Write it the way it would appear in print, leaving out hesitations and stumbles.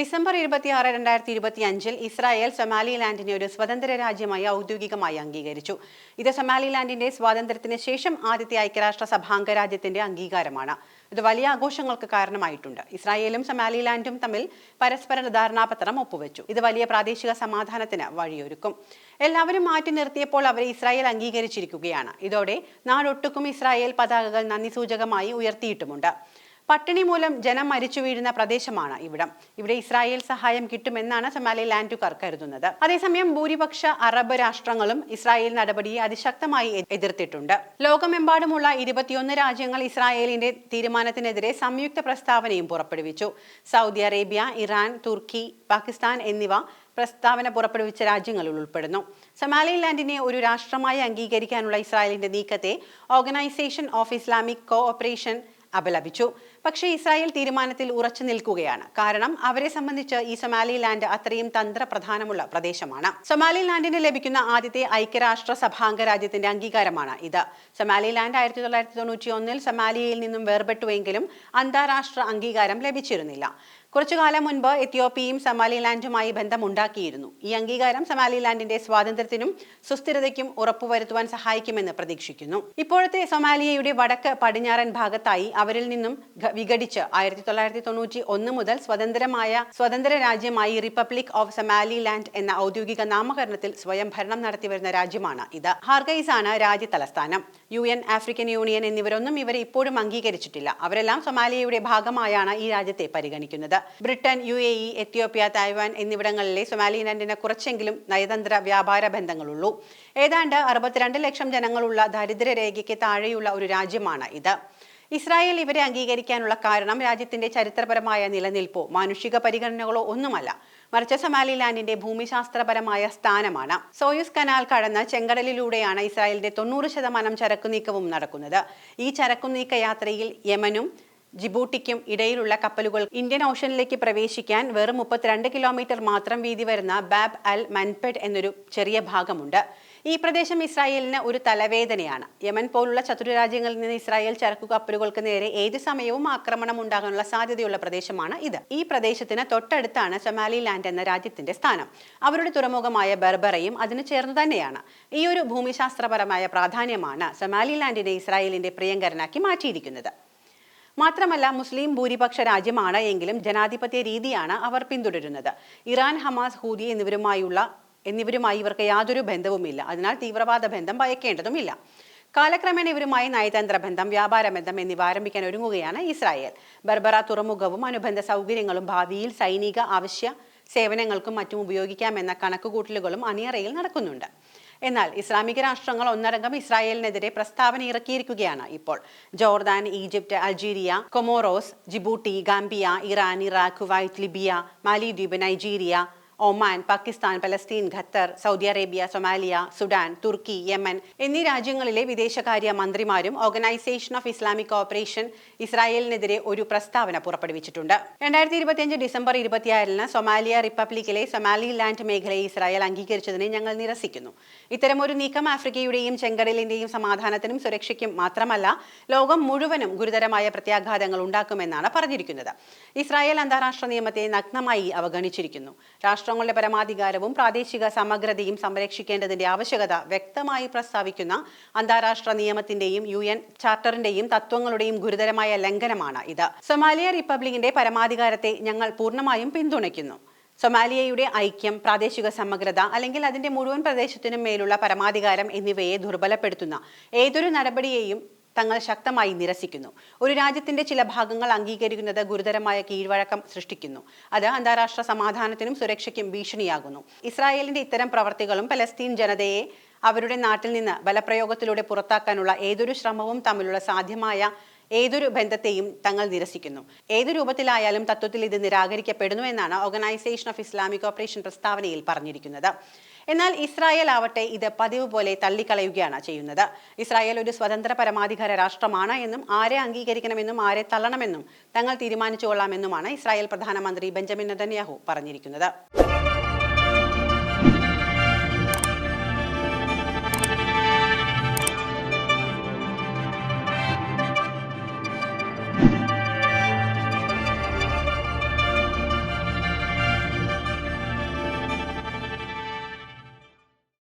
December 26, 2025 Israel സൊമാലിലാൻഡിനെ ഒരു സ്വതന്ത്ര രാജ്യമായി ഔദ്യോഗികമായി അംഗീകരിച്ചു. ഇത് സൊമാലിലാൻഡിന്റെ സ്വാതന്ത്ര്യത്തിന് ശേഷം ആദ്യത്തെ ഐക്യരാഷ്ട്ര സഭാംഗരാജ്യത്തിന്റെ അംഗീകാരമാണ്. ഇത് വലിയ ആഘോഷങ്ങൾക്ക് കാരണമായിട്ടുണ്ട്. ഇസ്രായേലും സൊമാലിലാൻഡും തമ്മിൽ പരസ്പര ധാരണാപത്രം ഒപ്പുവെച്ചു. ഇത് വലിയ പ്രാദേശിക സമാധാനത്തിന് വഴിയൊരുക്കും. എല്ലാവരും മാറ്റി നിർത്തിയപ്പോൾ അവരെ ഇസ്രായേൽ അംഗീകരിച്ചിരിക്കുകയാണ്. ഇതോടെ നാടൊട്ടുക്കും ഇസ്രായേൽ പതാകകൾ നന്ദി സൂചകമായി ഉയർത്തിയിട്ടുമുണ്ട്. പട്ടിണി മൂലം ജനം മരിച്ചു വീഴുന്ന പ്രദേശമാണ് ഇവിടം. ഇവിടെ ഇസ്രായേൽ സഹായം കിട്ടുമെന്നാണ് സൊമാലിലാൻഡുകാർ കരുതുന്നത്. അതേസമയം ഭൂരിപക്ഷ അറബ് രാഷ്ട്രങ്ങളും ഇസ്രായേൽ നടപടിയെ അതിശക്തമായി എതിർത്തിട്ടുണ്ട്. ലോകമെമ്പാടുമുള്ള 21 രാജ്യങ്ങൾ ഇസ്രായേലിന്റെ തീരുമാനത്തിനെതിരെ സംയുക്ത പ്രസ്താവനയും പുറപ്പെടുവിച്ചു. സൗദി അറേബ്യ, ഇറാൻ, തുർക്കി, പാകിസ്ഥാൻ എന്നിവ പ്രസ്താവന പുറപ്പെടുവിച്ച രാജ്യങ്ങളിൽ ഉൾപ്പെടുന്നു. സൊമാലിലാൻഡിനെ ഒരു രാഷ്ട്രമായി അംഗീകരിക്കാനുള്ള ഇസ്രായേലിന്റെ നീക്കത്തെ ഓർഗനൈസേഷൻ ഓഫ് ഇസ്ലാമിക് കോഓപ്പറേഷൻ അപലപിച്ചു. പക്ഷേ ഇസ്രായേൽ തീരുമാനത്തിൽ ഉറച്ചു നിൽക്കുകയാണ്. കാരണം അവരെ സംബന്ധിച്ച് ഈ സൊമാലിലാൻഡ് അത്രയും തന്ത്രപ്രധാനമുള്ള പ്രദേശമാണ്. സൊമാലിലാൻഡിന് ലഭിക്കുന്ന ആദ്യത്തെ ഐക്യരാഷ്ട്ര സഭാംഗരാജ്യത്തിന്റെ അംഗീകാരമാണ് ഇത്. സൊമാലിലാൻഡ് 1991 സൊമാലിയയിൽ നിന്നും വേർപെട്ടുവെങ്കിലും അന്താരാഷ്ട്ര അംഗീകാരം ലഭിച്ചിരുന്നില്ല. കുറച്ചുകാലം മുൻപ് എത്യോപ്യയും സൊമാലിലാൻഡുമായി ബന്ധമുണ്ടാക്കിയിരുന്നു. ഈ അംഗീകാരം സൊമാലിലാൻഡിന്റെ സ്വാതന്ത്ര്യത്തിനും സുസ്ഥിരതയ്ക്കും ഉറപ്പുവരുത്തുവാൻ സഹായിക്കുമെന്ന് പ്രതീക്ഷിക്കുന്നു. ഇപ്പോഴത്തെ സൊമാലിയയുടെ വടക്ക് പടിഞ്ഞാറൻ ഭാഗത്തായി അവരിൽ നിന്നും വിഘടിച്ച് 1991 മുതൽ സ്വതന്ത്ര രാജ്യമായി റിപ്പബ്ലിക് ഓഫ് സൊമാലിലാൻഡ് എന്ന ഔദ്യോഗിക നാമകരണത്തിൽ സ്വയം ഭരണം നടത്തിവരുന്ന രാജ്യമാണ് ഇത്. ഹാർഗൈസ് ആണ് രാജ്യ തലസ്ഥാനം. UN, ആഫ്രിക്കൻ യൂണിയൻ എന്നിവരൊന്നും ഇവരെ ഇപ്പോഴും അംഗീകരിച്ചിട്ടില്ല. അവരെല്ലാം സൊമാലിയയുടെ ഭാഗമായാണ് ഈ രാജ്യത്തെ പരിഗണിക്കുന്നത്. ബ്രിട്ടൻ, UAE, എത്യോപ്യ, തായ്വാൻ എന്നിവിടങ്ങളിലെ സൊമാലിലാൻഡിന് കുറച്ചെങ്കിലും നയതന്ത്ര വ്യാപാര ബന്ധങ്ങളുള്ളൂ. ഏതാണ്ട് 62 ലക്ഷം ജനങ്ങളുള്ള ദാരിദ്ര്യരേഖയ്ക്ക് താഴെയുള്ള ഒരു രാജ്യമാണ് ഇത്. ഇസ്രായേൽ ഇവരെ അംഗീകരിക്കാനുള്ള കാരണം രാജ്യത്തിന്റെ ചരിത്രപരമായ നിലനിൽപ്പോ മാനുഷിക പരിഗണനകളോ ഒന്നുമല്ല, മറിച്ച് സൊമാലിലാൻഡിന്റെ ഭൂമിശാസ്ത്രപരമായ സ്ഥാനമാണ്. സോയുസ് കനാൽ കടന്ന് ചെങ്കടലിലൂടെയാണ് ഇസ്രായേലിന്റെ 90% ചരക്കുനീക്കവും നടക്കുന്നത്. ഈ ചരക്കുനീക്ക യാത്രയിൽ യമനും ജിബൂട്ടിക്കും ഇടയിലുള്ള കപ്പലുകൾ ഇന്ത്യൻ ഓഷനിലേക്ക് പ്രവേശിക്കാൻ വെറും 32 കിലോമീറ്റർ മാത്രം വീതി വരുന്ന ബാബ് അൽ മൻപെഡ് എന്നൊരു ചെറിയ ഭാഗമുണ്ട്. ഈ പ്രദേശം ഇസ്രായേലിന് ഒരു തലവേദനയാണ്. യമൻ പോലുള്ള ചതുരരാജ്യങ്ങളിൽ നിന്ന് ഇസ്രായേൽ ചരക്കു കപ്പലുകൾക്ക് നേരെ ഏത് സമയവും ആക്രമണം ഉണ്ടാകാനുള്ള സാധ്യതയുള്ള പ്രദേശമാണ് ഇത്. ഈ പ്രദേശത്തിന് തൊട്ടടുത്താണ് സൊമാലിലാൻഡ് എന്ന രാജ്യത്തിന്റെ സ്ഥാനം. അവരുടെ തുറമുഖമായ ബർബറയും അതിന് ചേർന്ന് തന്നെയാണ്. ഈ ഒരു ഭൂമിശാസ്ത്രപരമായ പ്രാധാന്യമാണ് സൊമാലിലാൻഡിനെ ഇസ്രായേലിന്റെ പ്രിയങ്കരനാക്കി മാറ്റിയിരിക്കുന്നത്. മാത്രമല്ല, മുസ്ലിം ഭൂരിപക്ഷ രാജ്യമാണ് എങ്കിലും ജനാധിപത്യ രീതിയാണ് അവർ പിന്തുടരുന്നത്. ഇറാൻ, ഹമാസ്, ഹൂതി എന്നിവരുമായി ഇവർക്ക് യാതൊരു ബന്ധവുമില്ല. അതിനാൽ തീവ്രവാദ ബന്ധം ഭയക്കേണ്ടതുമില്ല. കാലക്രമേണ ഇവരുമായി നയതന്ത്ര ബന്ധം, വ്യാപാര ബന്ധം എന്നിവ ആരംഭിക്കാൻ ഒരുങ്ങുകയാണ് ഇസ്രായേൽ. ബർബറ തുറമുഖവും അനുബന്ധ സൗകര്യങ്ങളും ഭാവിയിൽ സൈനിക അവശ്യ സേവനങ്ങൾക്കും മറ്റും ഉപയോഗിക്കാമെന്ന കണക്കുകൂട്ടലുകളും അണിയറയിൽ നടക്കുന്നുണ്ട്. എന്നാൽ ഇസ്ലാമിക രാഷ്ട്രങ്ങൾ ഒന്നടങ്കം ഇസ്രായേലിനെതിരെ പ്രസ്താവന ഇറക്കിയിരിക്കുകയാണ് ഇപ്പോൾ. Jordan, Egypt, Algeria, Comoros, Djibouti, Gambia, Iran, Iraq, Kuwait, Libya, മാലിദ്വീപ്, Nigeria, Oman, Pakistan, Palestine, Qatar, Saudi Arabia, Somalia, Sudan, Turkey, Yemen എന്നീ രാജ്യങ്ങളിലെ വിദേശകാര്യ മന്ത്രിമാരും ഓർഗനൈസേഷൻ ഓഫ് ഇസ്ലാമിക് കോഓപ്പറേഷൻ ഇസ്രായേലിനെതിരെ ഒരു പ്രസ്താവന പുറപ്പെടുവിച്ചിട്ടുണ്ട്. 2025 ഡിസംബർ 26 സൊമാലിയ റിപ്പബ്ലിക്കിലെ സൊമാലിലാൻഡ് മേഖലയെ ഇസ്രായേൽ അംഗീകരിച്ചതിനെ ഞങ്ങൾ നിരസിക്കുന്നു. ഇത്തരമൊരു നീക്കം ആഫ്രിക്കയുടെയും ചെങ്കടലിന്റെയും സമാധാനത്തിനും സുരക്ഷയ്ക്കും മാത്രമല്ല, ലോകം മുഴുവനും ഗുരുതരമായ പ്രത്യാഘാതങ്ങൾ ഉണ്ടാക്കുമെന്നാണ് പറഞ്ഞിരിക്കുന്നത്. ഇസ്രായേൽ അന്താരാഷ്ട്ര നിയമത്തെ നഗ്നമായി അവഗണിച്ചിരിക്കുന്നു. രാഷ്ട്രങ്ങളുടെ പരമാധികാരവും പ്രാദേശിക സമഗ്രതയും സംരക്ഷിക്കേണ്ടതിന്റെ ആവശ്യകത വ്യക്തമായി പ്രസ്താവിക്കുന്ന അന്താരാഷ്ട്ര നിയമത്തിന്റെയും UN ചാർട്ടറിന്റെയും തത്വങ്ങളുടെയും ഗുരുതരമായ ലംഘനമാണ് ഇത്. സൊമാലിയ റിപ്പബ്ലിക്കിന്റെ പരമാധികാരത്തെ ഞങ്ങൾ പൂർണ്ണമായും പിന്തുണയ്ക്കുന്നു. സൊമാലിയയുടെ ഐക്യം, പ്രാദേശിക സമഗ്രത അല്ലെങ്കിൽ അതിന്റെ മുഴുവൻ പ്രദേശത്തിനും മേലുള്ള പരമാധികാരം എന്നിവയെ ദുർബലപ്പെടുത്തുന്ന ഏതൊരു നടപടിയെയും തങ്ങൾ ശക്തമായി നിരസിക്കുന്നു. ഒരു രാജ്യത്തിന്റെ ചില ഭാഗങ്ങൾ അംഗീകരിക്കുന്നത് ഗുരുതരമായ കീഴ്വഴക്കം സൃഷ്ടിക്കുന്നു. അത് അന്താരാഷ്ട്ര സമാധാനത്തിനും സുരക്ഷയ്ക്കും ഭീഷണിയാകുന്നു. ഇസ്രായേലിന്റെ ഇത്തരം പ്രവർത്തികളും പലസ്തീൻ ജനതയെ അവരുടെ നാട്ടിൽ നിന്ന് ബലപ്രയോഗത്തിലൂടെ പുറത്താക്കാനുള്ള ഏതൊരു ശ്രമവും തമ്മിലുള്ള സാധ്യമായ ഏതൊരു ബന്ധത്തെയും തങ്ങൾ നിരസിക്കുന്നു. ഏതു രൂപത്തിലായാലും തത്വത്തിൽ ഇത് നിരാകരിക്കപ്പെടുന്നു എന്നാണ് ഓർഗനൈസേഷൻ ഓഫ് ഇസ്ലാമിക് കോഓപ്പറേഷൻ പ്രസ്താവനയിൽ പറഞ്ഞിരിക്കുന്നത്. എന്നാൽ ഇസ്രായേൽ ആവട്ടെ ഇത് പതിവ് പോലെ തള്ളിക്കളയുകയാണ് ചെയ്യുന്നത്. ഇസ്രായേൽ ഒരു സ്വതന്ത്ര പരമാധികാര രാഷ്ട്രമാണ് എന്നും ആരെ അംഗീകരിക്കണമെന്നും ആരെ തള്ളണമെന്നും തങ്ങൾ തീരുമാനിച്ചുകൊള്ളാമെന്നുമാണ് ഇസ്രായേൽ പ്രധാനമന്ത്രി ബെഞ്ചമിൻ നെതന്യാഹു പറഞ്ഞിരിക്കുന്നത്.